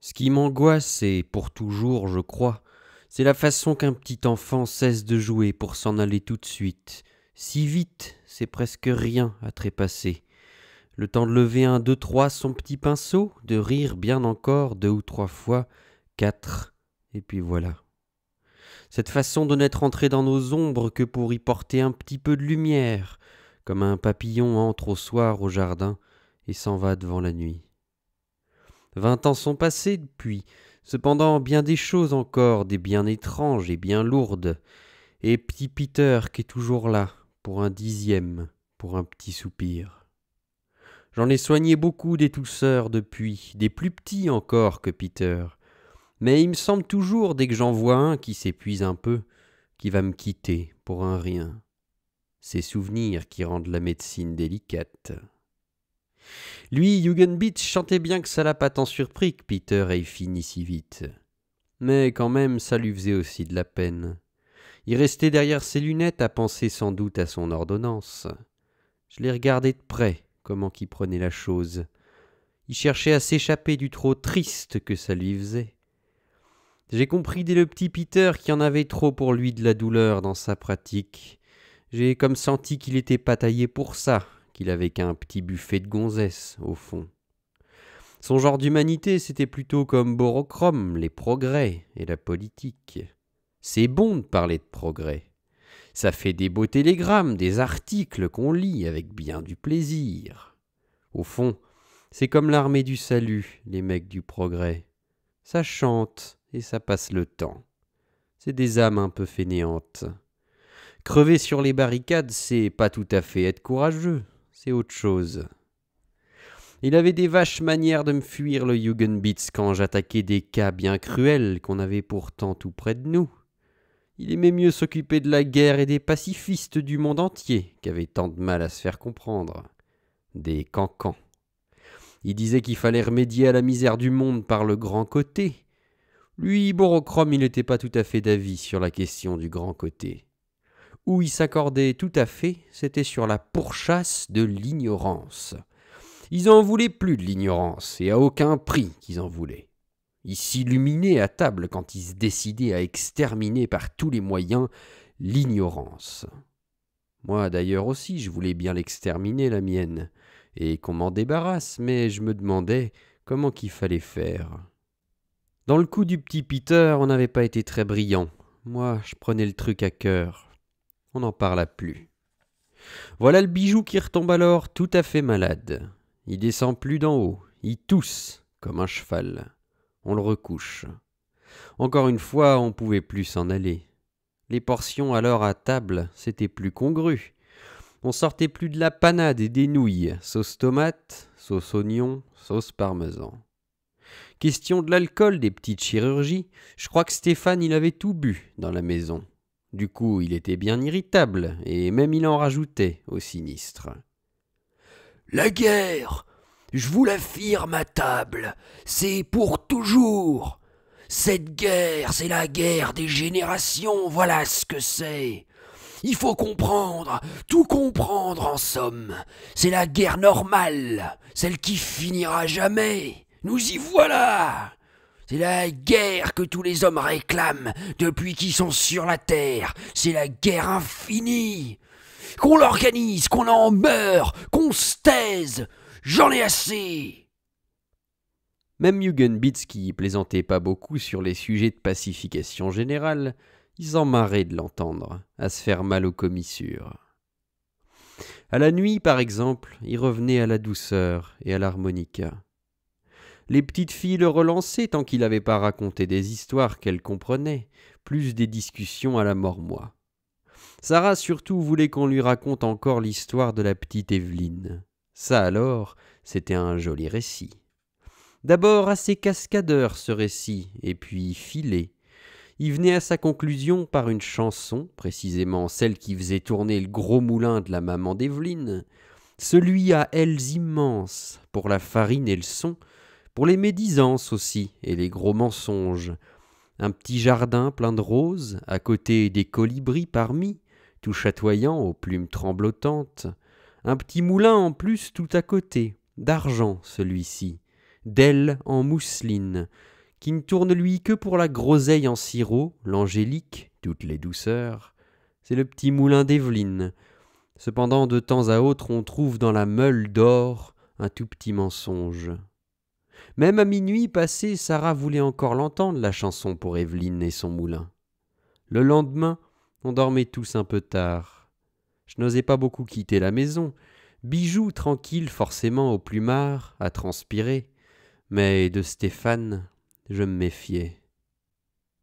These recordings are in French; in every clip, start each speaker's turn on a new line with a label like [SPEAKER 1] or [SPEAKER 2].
[SPEAKER 1] Ce qui m'angoisse, et pour toujours, je crois, c'est la façon qu'un petit enfant cesse de jouer pour s'en aller tout de suite. Si vite, c'est presque rien à trépasser. Le temps de lever un, deux, trois son petit pinceau, de rire bien encore deux ou trois fois, quatre, et puis voilà. Cette façon de n'être entré dans nos ombres que pour y porter un petit peu de lumière, comme un papillon entre au soir au jardin et s'en va devant la nuit. 20 ans sont passés depuis, cependant bien des choses encore, des bien étranges et bien lourdes, et petit Peter qui est toujours là, pour un dixième, pour un petit soupir. J'en ai soigné beaucoup des tousseurs depuis, des plus petits encore que Peter, mais il me semble toujours, dès que j'en vois un qui s'épuise un peu, qui va me quitter pour un rien. Ces souvenirs qui rendent la médecine délicate. Lui, Beach chantait bien que ça l'a pas tant surpris que Peter ait fini si vite. Mais quand même, ça lui faisait aussi de la peine. Il restait derrière ses lunettes à penser sans doute à son ordonnance. Je l'ai regardé de près, comment qu'il prenait la chose. Il cherchait à s'échapper du trop triste que ça lui faisait. J'ai compris dès le petit Peter qu'il y en avait trop pour lui de la douleur dans sa pratique. J'ai comme senti qu'il était pas taillé pour ça, qu'il avait qu'un petit buffet de gonzesse, au fond. Son genre d'humanité, c'était plutôt comme Borochrome, les progrès et la politique. C'est bon de parler de progrès. Ça fait des beaux télégrammes, des articles qu'on lit avec bien du plaisir. Au fond, c'est comme l'armée du salut, les mecs du progrès. Ça chante et ça passe le temps. C'est des âmes un peu fainéantes. Crever sur les barricades, c'est pas tout à fait être courageux, c'est autre chose. Il avait des vaches manières de me fuir, le Jugendbitz, quand j'attaquais des cas bien cruels qu'on avait pourtant tout près de nous. Il aimait mieux s'occuper de la guerre et des pacifistes du monde entier, qui avaient tant de mal à se faire comprendre. Des cancans. Il disait qu'il fallait remédier à la misère du monde par le grand côté. Lui, Borochrome, il n'était pas tout à fait d'avis sur la question du grand côté. Où il s'accordait tout à fait, c'était sur la pourchasse de l'ignorance. Ils en voulaient plus de l'ignorance, et à aucun prix qu'ils en voulaient. Ils s'illuminaient à table quand ils se décidaient à exterminer par tous les moyens l'ignorance. Moi d'ailleurs aussi, je voulais bien l'exterminer, la mienne, et qu'on m'en débarrasse, mais je me demandais comment qu'il fallait faire. Dans le coup du petit Peter, on n'avait pas été très brillant. Moi, je prenais le truc à cœur. On n'en parla plus. Voilà le bijou qui retombe alors tout à fait malade. Il descend plus d'en haut, il tousse comme un cheval. On le recouche. Encore une fois, on pouvait plus s'en aller. Les portions alors à table, c'était plus congru. On sortait plus de la panade et des nouilles, sauce tomate, sauce oignon, sauce parmesan. Question de l'alcool, des petites chirurgies, je crois que Stéphane il avait tout bu dans la maison. Du coup, il était bien irritable, et même il en rajoutait au sinistre.
[SPEAKER 2] La guerre, je vous l'affirme à table, c'est pour toujours. Cette guerre, c'est la guerre des générations, voilà ce que c'est. Il faut comprendre, tout comprendre en somme. C'est la guerre normale, celle qui finira jamais. Nous y voilà. C'est la guerre que tous les hommes réclament depuis qu'ils sont sur la terre. C'est la guerre infinie. Qu'on l'organise, qu'on en meure, qu'on se taise. J'en ai assez.
[SPEAKER 1] Même Jugendbitz, qui plaisantait pas beaucoup sur les sujets de pacification générale, il s'en marrait de l'entendre, à se faire mal aux commissures. À la nuit, par exemple, il revenait à la douceur et à l'harmonica. Les petites filles le relançaient tant qu'il n'avait pas raconté des histoires qu'elles comprenaient, plus des discussions à la mormoie. Sarah surtout voulait qu'on lui raconte encore l'histoire de la petite Evelyne. Ça alors, c'était un joli récit. D'abord assez cascadeur ce récit, et puis filé. Il venait à sa conclusion par une chanson, précisément celle qui faisait tourner le gros moulin de la maman d'Evelyne, celui à ailes immenses, pour la farine et le son, pour les médisances aussi et les gros mensonges. Un petit jardin plein de roses, à côté des colibris parmi, tout chatoyant aux plumes tremblotantes. Un petit moulin en plus tout à côté, d'argent celui-ci, d'ailes en mousseline, qui ne tourne lui que pour la groseille en sirop, l'angélique, toutes les douceurs. C'est le petit moulin d'Evelyne. Cependant, de temps à autre, on trouve dans la meule d'or un tout petit mensonge. Même à minuit passé, Sarah voulait encore l'entendre, la chanson pour Evelyne et son moulin. Le lendemain, on dormait tous un peu tard. Je n'osais pas beaucoup quitter la maison. Bijou, tranquille forcément au plumard, à transpirer. Mais de Stéphane, je me méfiais.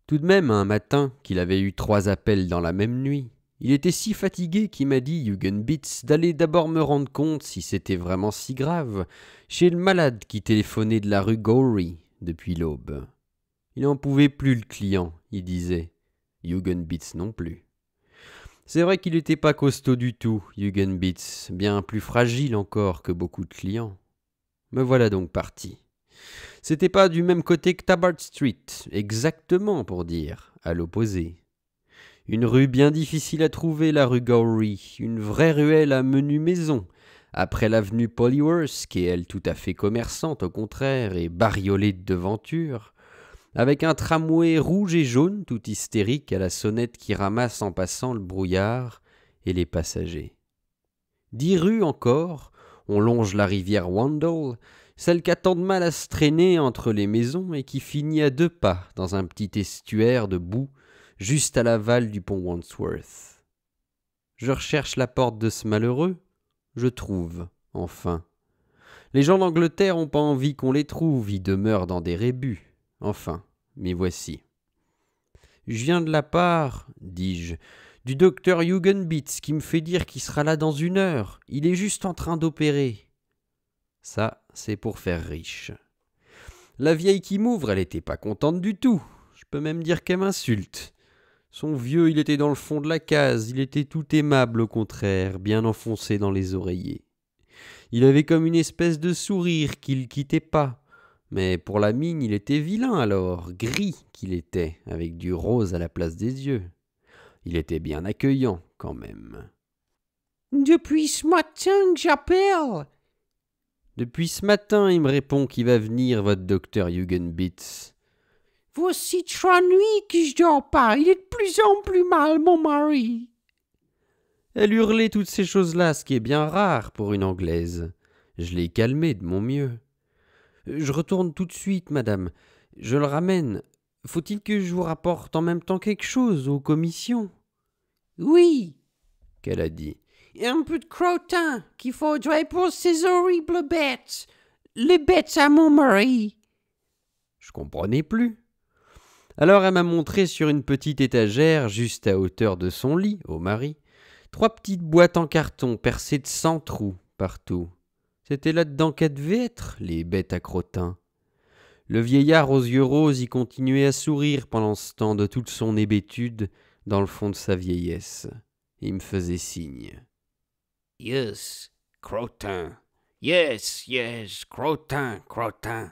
[SPEAKER 1] Tout de même, un matin, qu'il avait eu 3 appels dans la même nuit, il était si fatigué qu'il m'a dit, Hugenbitz, d'aller d'abord me rendre compte si c'était vraiment si grave, chez le malade qui téléphonait de la rue Gowrie depuis l'aube. Il n'en pouvait plus, le client, il disait. Hugenbitz non plus. C'est vrai qu'il n'était pas costaud du tout, Hugenbitz, bien plus fragile encore que beaucoup de clients. Me voilà donc parti. C'était pas du même côté que Tabard Street, exactement pour dire, à l'opposé. Une rue bien difficile à trouver, la rue Gowrie, une vraie ruelle à menu maison, après l'avenue Pollyworth, qui est elle tout à fait commerçante au contraire, et bariolée de devantures, avec un tramway rouge et jaune tout hystérique à la sonnette qui ramasse en passant le brouillard et les passagers. 10 rues encore, on longe la rivière Wandle, celle qui a tant de mal à se traîner entre les maisons et qui finit à 2 pas dans un petit estuaire de boue juste à l'aval du pont Wandsworth. Je recherche la porte de ce malheureux, je trouve, enfin. Les gens d'Angleterre ont pas envie qu'on les trouve, ils demeurent dans des rébus. Enfin, m'y voici. Je viens de la part, dis-je, du docteur Hugenbitz qui me fait dire qu'il sera là dans 1 heure. Il est juste en train d'opérer. Ça, c'est pour faire riche. La vieille qui m'ouvre, elle était pas contente du tout. Je peux même dire qu'elle m'insulte. Son vieux, il était dans le fond de la case, il était tout aimable au contraire, bien enfoncé dans les oreillers. Il avait comme une espèce de sourire qu'il quittait pas. Mais pour la mine, il était vilain alors, gris qu'il était, avec du rose à la place des yeux. Il était bien accueillant, quand même.
[SPEAKER 2] « Depuis ce matin que j'appelle. »
[SPEAKER 1] Depuis ce matin, il me répond qu'il va venir, votre docteur Hugenbitz.
[SPEAKER 2] « Voici 3 nuits que je dors pas, il est de plus en plus mal, mon mari. »
[SPEAKER 1] Elle hurlait toutes ces choses-là, ce qui est bien rare pour une Anglaise. Je l'ai calmée de mon mieux. Je retourne tout de suite, madame. Je le ramène. Faut-il que je vous rapporte en même temps quelque chose aux commissions ?
[SPEAKER 2] Oui,
[SPEAKER 1] qu'elle a dit.
[SPEAKER 2] Et un peu de crottin qu'il faudrait pour ces horribles bêtes. Les bêtes à mon mari.
[SPEAKER 1] Je comprenais plus. Alors elle m'a montré sur une petite étagère, juste à hauteur de son lit, au mari, 3 petites boîtes en carton percées de 100 trous partout. C'était là-dedans qu'elles devaient être, les bêtes à crottin. Le vieillard aux yeux roses y continuait à sourire pendant ce temps de toute son hébétude dans le fond de sa vieillesse. Il me faisait signe.
[SPEAKER 2] Yes, crottin. Yes, crottin.